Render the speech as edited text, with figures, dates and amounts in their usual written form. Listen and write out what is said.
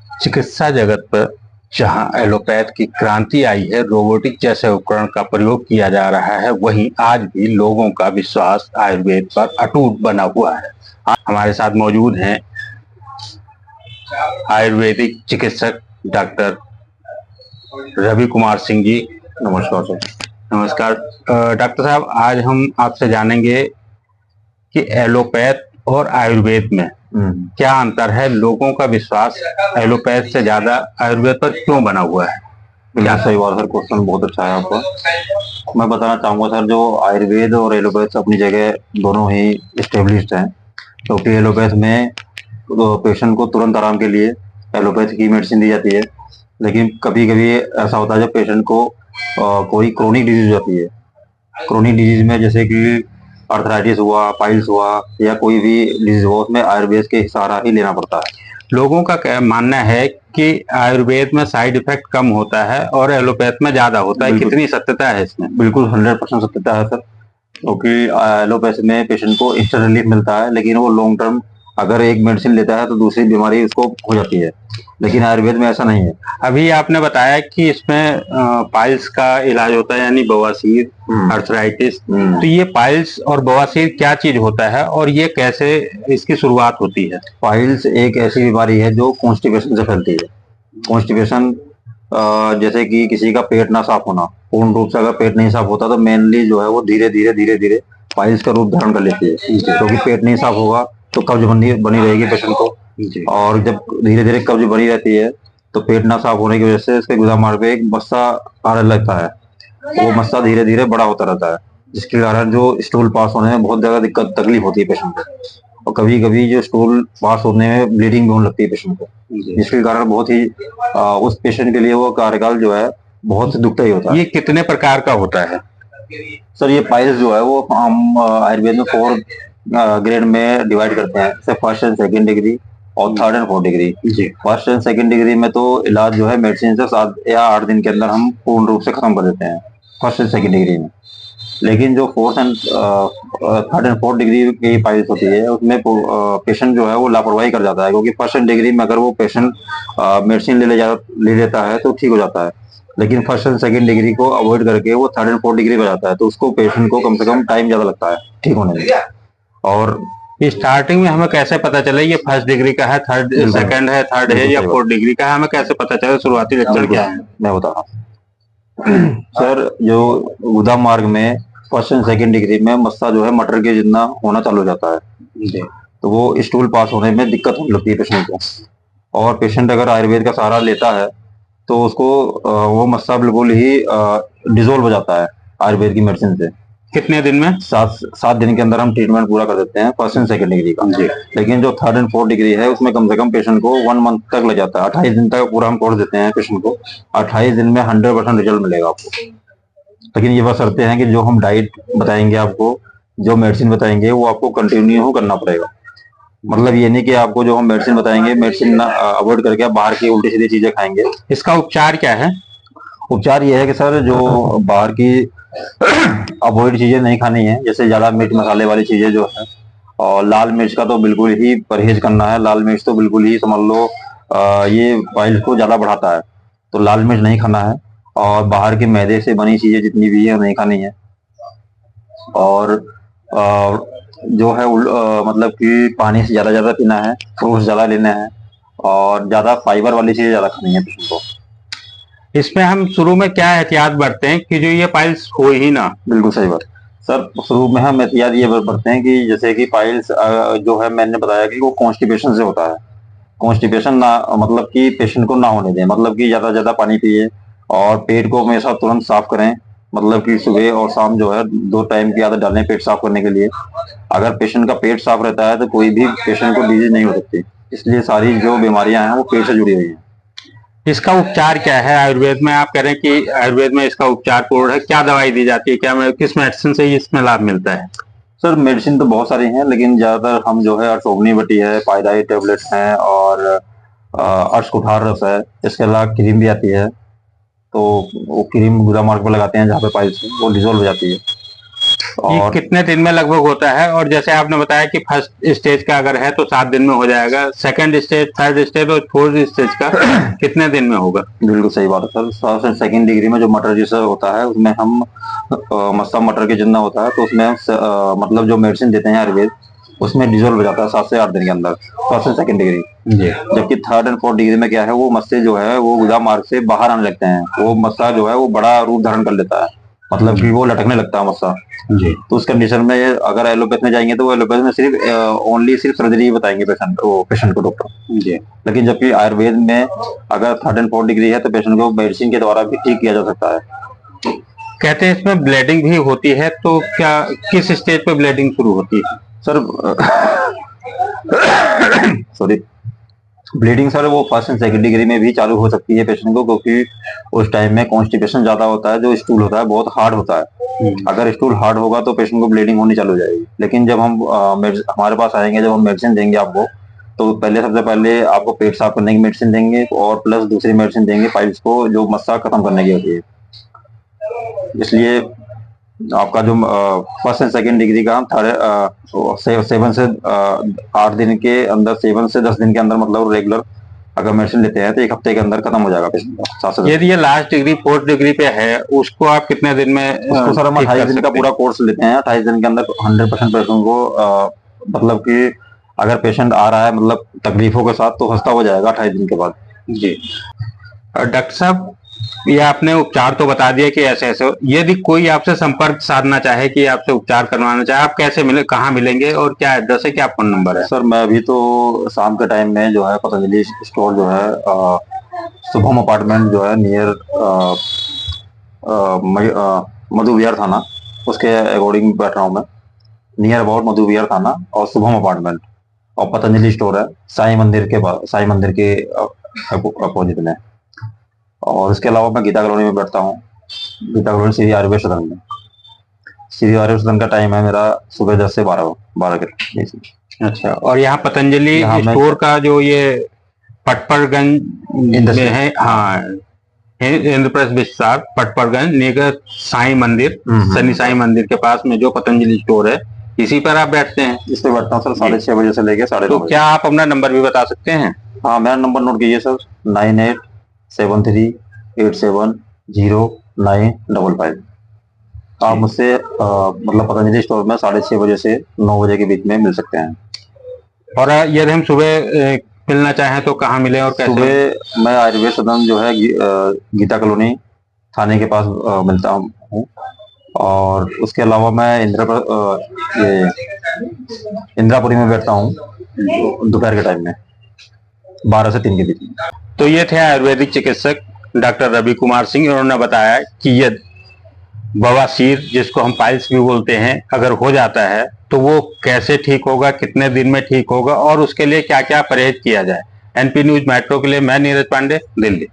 चिकित्सा जगत पर जहां एलोपैथ की क्रांति आई है, रोबोटिक जैसे उपकरण का प्रयोग किया जा रहा है, वहीं आज भी लोगों का विश्वास आयुर्वेद पर अटूट बना हुआ है। हमारे साथ मौजूद हैं आयुर्वेदिक चिकित्सक डॉक्टर रवि कुमार सिंह जी। नमस्कार सर। नमस्कार। डॉक्टर साहब, आज हम आपसे जानेंगे कि एलोपैथ और आयुर्वेद में क्या अंतर है। लोगों का विश्वास एलोपैथ से ज्यादा आयुर्वेद पर क्यों बना हुआ है? क्या सही बात सर, क्वेश्चन बहुत अच्छा है आपका। मैं बताना चाहूंगा सर, जो आयुर्वेद और एलोपैथ अपनी जगह दोनों ही स्टेब्लिश्ड हैं। क्योंकि एलोपैथ में तो पेशेंट को तुरंत आराम के लिए एलोपैथ की मेडिसिन दी जाती है। लेकिन कभी कभी ऐसा होता है जब पेशेंट को कोई क्रोनिक डिजीज हो जाती है। क्रोनिक डिजीज में जैसे कि अर्थराइटिस हुआ, पाइल्स हुआ या कोई भी डिजीज हुआ, उसमें आयुर्वेद के सहारा ही लेना पड़ता है। लोगों का क्या मानना है कि आयुर्वेद में साइड इफेक्ट कम होता है और एलोपैथ में ज्यादा होता है, कितनी सत्यता है इसमें? बिल्कुल 100% सत्यता है सर। क्योंकि एलोपैथी में पेशेंट को इंस्टेंट रिलीफ मिलता है, लेकिन वो लॉन्ग टर्म अगर एक मेडिसिन लेता है तो दूसरी बीमारी उसको हो जाती है। लेकिन आयुर्वेद में ऐसा नहीं है। अभी आपने बताया कि इसमें पाइल्स का इलाज होता है, यानी बवासीर, अर्थराइटिस। तो ये पाइल्स और बवासीर क्या चीज होता है और ये कैसे इसकी शुरुआत होती है? पाइल्स एक ऐसी बीमारी है जो कॉन्स्टिपेशन से फैलती है। कॉन्स्टिपेशन जैसे कि किसी का पेट ना साफ होना, पूर्ण रूप से अगर पेट नहीं साफ होता तो मेनली जो है वो धीरे धीरे धीरे धीरे पाइल्स का रूप धारण कर लेती है। क्योंकि पेट नहीं साफ होगा तो कब्ज बनी बनी रहेगी पेशेंट को। और जब धीरे धीरे कब्ज बनी रहती है तो पेट ना साफ होने की वजह से इसके गुदा मार्ग पे एक मस्सा आने लगता है। वो मस्सा धीरे धीरे बड़ा होता रहता है, जिसके कारण जो स्टूल पास होने में बहुत ज्यादा दिक्कत तकलीफ होती है पेशेंट को। और कभी कभी जो स्टूल पास होने में ब्लीडिंग भी होने लगती है पेशेंट को, जिसके कारण बहुत ही उस पेशेंट के लिए वो कार्यकाल जो है बहुत दुखदायी होता है। ये कितने प्रकार का होता है? सर ये पाइल्स जो है वो हम आयुर्वेद में 4 ग्रेड में डिवाइड करते हैं, जैसे फर्स्ट एंड सेकंड डिग्री और third and fourth degree. First and second degree में तो इलाज जो है मेडिसिन से 7 या 8 दिन के अंदर हम पूर्ण रूप से खत्म कर देते हैं, फर्स्ट एंड सेकंड डिग्री में। लेकिन जो fourth and third and fourth degree की पाइल्स होती है उसमें पेशेंट जो है वो लापरवाही कर जाता है। क्योंकि फर्स्ट एंड डिग्री में अगर वो पेशेंट मेडिसिन ले लेता है तो ठीक हो जाता है, लेकिन फर्स्ट एंड सेकंड डिग्री को अवॉइड करके वो थर्ड एंड फोर्थ डिग्री पर जाता है तो उसको पेशेंट को कम से कम टाइम ज्यादा लगता है ठीक होने में। और स्टार्टिंग में हमें कैसे पता चले ये फर्स्ट डिग्री का है, थर्ड सेकंड है, थर्ड है या फोर्थ डिग्री का है? हमें कैसे पता चले शुरुआती लक्षण क्या है? मैं बता रहा हूँ सर, जो गुदा मार्ग में फर्स्ट एंड सेकंड डिग्री में मस्सा जो है मटर के जितना होना चालू हो जाता है, तो वो स्टूल पास होने में दिक्कत होने लगती है पेशेंट को। और पेशेंट अगर आयुर्वेद का सहारा लेता है तो उसको वो मस्सा बिल्कुल ही डिजोल्व हो जाता है आयुर्वेद की मेडिसिन से। कितने दिन में? 7 दिन के अंदर हम ट्रीटमेंट पूरा कर देते हैं फर्स्ट एंड सेकंड डिग्री का। लेकिन जो थर्ड एंड फोर्थ डिग्री है उसमें कम से कम पेशेंट को 1 मंथ तक लग जाता है। 28 दिन तक पूरा हम कोर्स देते हैं पेशेंट को। 28 दिन में 100% रिजल्ट मिलेगा आपको। लेकिन ये बशर्ते हैं कि जो हम डाइट बताएंगे आपको, जो मेडिसिन बताएंगे वो आपको कंटिन्यू करना पड़ेगा। मतलब ये नहीं कि आपको जो हम मेडिसिन बताएंगे मेडिसिन ना अवॉइड करके आप बाहर की उल्टी सीधी चीजें खाएंगे। इसका उपचार क्या है? उपचार ये है कि सर जो बाहर की अवॉइड चीजें नहीं खानी है, जैसे ज्यादा मिर्च मसाले वाली चीजें जो है। और लाल मिर्च का तो बिल्कुल ही परहेज करना है। लाल मिर्च तो बिल्कुल ही समझ लो ये पाइल्स को ज्यादा बढ़ाता है, तो लाल मिर्च नहीं खाना है। और बाहर के मैदे से बनी चीजें जितनी भी है नहीं खानी है। और जो है मतलब कि पानी से ज्यादा पीना है, फ्रूट्स ज्यादा लेना है और ज्यादा फाइबर वाली चीजें ज्यादा खानी है पेशेंट को। इसमें हम शुरू में क्या एहतियात बरतें हैं कि जो ये पाइल्स हो ही ना? बिल्कुल सही बात सर। शुरू में हम एहतियात ये बरतते हैं कि जैसे कि पाइल्स जो है मैंने बताया कि वो कॉन्स्टिपेशन से होता है। कॉन्स्टिपेशन ना मतलब कि पेशेंट को ना होने दें, मतलब कि ज्यादा पानी पिए और पेट को हमेशा तुरंत साफ करें। मतलब कि सुबह और शाम जो है 2 टाइम की आदत डालें पेट साफ करने के लिए। अगर पेशेंट का पेट साफ रहता है तो कोई भी पेशेंट को डिजीज नहीं हो सकती। इसलिए सारी जो बीमारियां हैं वो पेट से जुड़ी हुई हैं। इसका उपचार क्या है आयुर्वेद में? आप कह रहे हैं कि आयुर्वेद में इसका उपचार पूर्ण है, क्या दवाई दी जाती है, क्या किस मेडिसिन से इसमें लाभ मिलता है? सर मेडिसिन तो बहुत सारी हैं, लेकिन ज्यादातर हम जो है अर्थोगनी बटी है, पायराइड टेबलेट्स हैं और अश्वकुठार रस है। इसके अलावा क्रीम भी आती है, तो वो क्रीम गुदा मार्ग पर लगाते हैं जहाँ पे पाइल्स वो डिजोल्व हो जाती है। ये और कितने दिन में लगभग होता है? और जैसे आपने बताया कि फर्स्ट स्टेज का अगर है तो 7 दिन में हो जाएगा, सेकंड स्टेज, थर्ड स्टेज और फोर्थ स्टेज का कितने दिन में होगा? बिल्कुल सही बात है sir. First and second degree में जो मटर जैसा होता है उसमें हम मस्सा मटर के जितना होता है तो उसमें हम मतलब जो मेडिसिन देते हैं आयुर्वेद उसमें डिजोल्व हो जाता है 7 से 8 दिन के अंदर, फर्स्ट एंड सेकंड डिग्री। जी। जबकि थर्ड एंड फोर्थ डिग्री में क्या है, वो मस्से जो है वो गुदा मार्ग से बाहर आने लगते हैं, वो मस्सा जो है वो बड़ा रूप धारण कर लेता है, मतलब कि वो लटकने लगता है मस्सा। जी। तो उस कंडीशन में अगर एलोपैथ में जाएंगे तो वो एलोपैथ में सिर्फ सर्जरी बताएंगे पेशेंट को डॉक्टर। जी। लेकिन जबकि आयुर्वेद में अगर थर्ड एंड फोर्थ डिग्री है तो पेशेंट को मेडिसिन के द्वारा भी ठीक किया जा सकता है। कहते हैं इसमें ब्लीडिंग भी होती है, तो क्या किस स्टेज पे ब्लीडिंग शुरू होती है? सर सॉरी, ब्लीडिंग सर वो फर्स्ट एंड सेकंड डिग्री में भी चालू हो सकती है पेशेंट को, क्योंकि उस टाइम में कॉन्स्टिपेशन ज्यादा होता है, जो स्टूल होता है बहुत हार्ड होता है। अगर स्टूल हार्ड होगा तो पेशेंट को ब्लीडिंग होनी चालू हो जाएगी। लेकिन जब हम हमारे पास आएंगे, जब हम मेडिसिन देंगे आपको, तो सबसे पहले आपको पेट साफ करने की मेडिसिन देंगे और प्लस दूसरी मेडिसिन देंगे पाइल्स को, जो मस्सा खत्म करने की होती है। इसलिए आपका जो फर्स्ट एंड सेकंड डिग्री का थर्ड 7 से 8 दिन के अंदर, 7 से 10 दिन के अंदर, मतलब रेगुलर अगर मेडिसिन लेते हैं तो 1 हफ्ते के अंदर खत्म हो जाएगा पेशेंट का 7 से 10। यदि ये लास्ट डिग्री फोर्थ डिग्री पे है, उसको आप कितने दिन में उसको सर हम ठीक 28 कर दिन का सकते पूरा कोर्स लेते हैं। 28 दिन के अंदर 100% पेशेंट को मतलब कि अगर पेशेंट आ रहा है मतलब तकलीफों के साथ तो हंसता हो जाएगा 28 दिन के बाद। हैं? जी। और डॉक्टर साहब, ये आपने उपचार तो बता दिया कि ऐसे ऐसे, यदि कोई आपसे संपर्क साधना चाहे कि आपसे उपचार करवाना चाहे, आप कैसे मिले, कहाँ मिलेंगे और क्या एड्रेस है, क्या फोन नंबर है? सर मैं अभी तो शाम के टाइम में जो है पतंजलि स्टोर जो है शुभम अपार्टमेंट जो है नियर मधु विहार थाना, उसके अकॉर्डिंग बैठ रहा हूँ मैं, नियर अबाउट मधु विहार थाना और शुभम अपार्टमेंट, और पतंजलि स्टोर है साई मंदिर के पास, साई मंदिर के अपोजिट में। और इसके अलावा मैं गीता कॉलोनी में बैठता हूँ, गीता कॉलोनी श्री आयुर्वेद सदन में। श्री आयुर्वेद सदन का टाइम है मेरा सुबह 10 से 12 के। अच्छा, और यहाँ पतंजलि यहाँ स्टोर का जो ये पटपरगंज में है, हाँ, इंद्रप्रस्थ विस्तार पटपरगंज नियर साई मंदिर, शनि साई मंदिर के पास में जो पतंजलि स्टोर है, इसी पर आप बैठते हैं? इस पे बैठता हूँ सर 6:30 बजे से लेके 9:30 तो बजे। क्या आप अपना नंबर भी बता सकते हैं? हाँ, मेरा नंबर नोट कीजिए सर, 9873870955। आप मुझसे मतलब पतंजलि स्टोर में 6:30 बजे से 9 बजे के बीच में मिल सकते हैं। और यदि हम सुबह मिलना चाहें तो कहाँ मिले और कैसे? सुबह मैं आयुर्वेद सदन जो है गीता कॉलोनी थाने के पास मिलता हूँ, और उसके अलावा मैं इंदिरापुरी में बैठता हूँ दोपहर के टाइम में 12 से 3 के बीच में। तो ये थे आयुर्वेदिक चिकित्सक डॉक्टर रवि कुमार सिंह। उन्होंने बताया कि यदि बवासीर, जिसको हम पाइल्स भी बोलते हैं, अगर हो जाता है तो वो कैसे ठीक होगा, कितने दिन में ठीक होगा और उसके लिए क्या क्या परहेज किया जाए। एनपी न्यूज मेट्रो के लिए मैं नीरज पांडे, दिल्ली।